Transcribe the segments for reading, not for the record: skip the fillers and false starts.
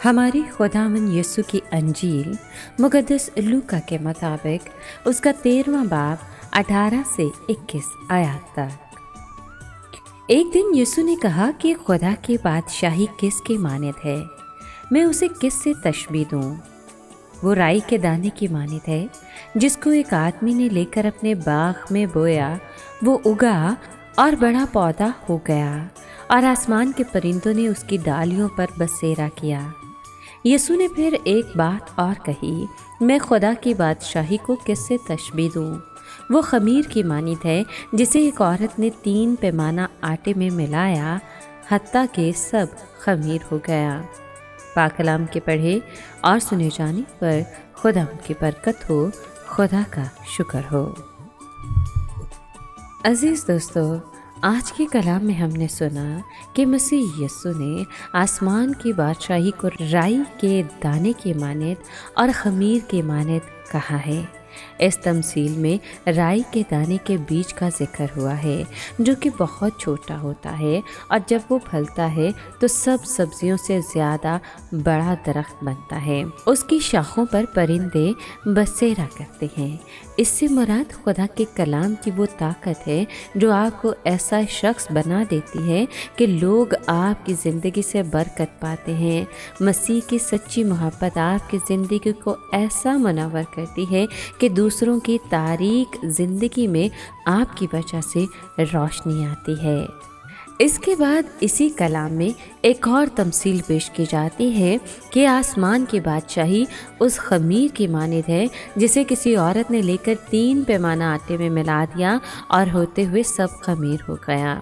हमारी खुदावन यीशु की अंजील मुक़द्दस लूका के मुताबिक उसका 13वां बाब 18 से 21 आयत तक। एक दिन यीशु ने कहा कि खुदा की बादशाही किसकी मानद है, मैं उसे किस से तशबीह दूँ। वो राई के दाने की मानद है जिसको एक आदमी ने लेकर अपने बाग में बोया। वो उगा और बड़ा पौधा हो गया और आसमान के परिंदों ने उसकी डालियों पर बसेरा किया। यीशु ने फिर एक बात और कही, मैं खुदा की बादशाही को किससे तशबीह दूँ। वो खमीर की मानद है जिसे एक औरत ने 3 पैमाना आटे में मिलाया, हत्ता के सब खमीर हो गया। पाक कलाम के पढ़े और सुने जाने पर खुदा की बरकत हो, खुदा का शुक्र हो। अज़ीज़ दोस्तों, आज के कलाम में हमने सुना कि मसीह यीशु ने आसमान की बादशाही को राई के दाने की मानद और खमीर की मानद कहा है। इस तमसील में राई के दाने के बीज का जिक्र हुआ है जो कि बहुत छोटा होता है और जब वो फलता है तो सब सब्जियों से ज़्यादा बड़ा दरख्त बनता है। उसकी शाखों पर परिंदे बसेरा करते हैं। इससे मुराद खुदा के कलाम की वो ताकत है जो आपको ऐसा शख्स बना देती है कि लोग आपकी ज़िंदगी से बरकत पाते हैं। मसीह की सच्ची मोहब्बत आपकी ज़िंदगी को ऐसा मुनव्वर करती है कि दूसरों की तारीक ज़िंदगी में आपकी वजह से रोशनी आती है। इसके बाद इसी कलाम में एक और तमसील पेश की जाती है कि आसमान की बादशाही उस खमीर की मानद है जिसे किसी औरत ने लेकर 3 पैमाना आटे में मिला दिया और होते हुए सब खमीर हो गया।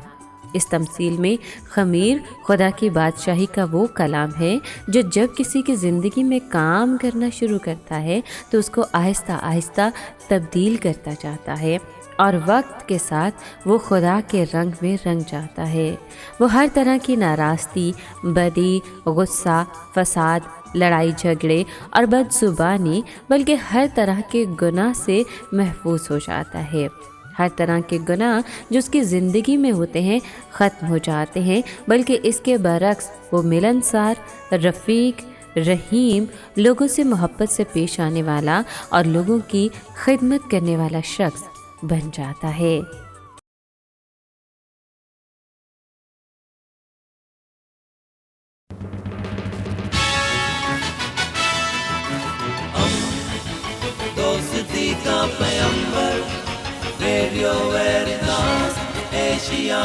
इस तमसील में खमीर खुदा की बादशाही का वो कलाम है जो जब किसी की ज़िंदगी में काम करना शुरू करता है तो उसको आहिस्ता आहिस्ता तब्दील करता जाता है और वक्त के साथ वो खुदा के रंग में रंग जाता है। वो हर तरह की नाराज़गी, बदी, गुस्सा, फसाद, लड़ाई झगड़े और बदजुबानी बल्कि हर तरह के गुनाह से महफूज हो जाता है। हर तरह के गुनाह जो उसकी ज़िंदगी में होते हैं ख़त्म हो जाते हैं, बल्कि इसके बरक्स वो मिलनसार, रफ़ीक, रहीम, लोगों से मोहब्बत से पेश आने वाला और लोगों की खिदमत करने वाला शख्स बन जाता है। दोस्ती का पैगंबर, रेडियो वेरितास एशिया।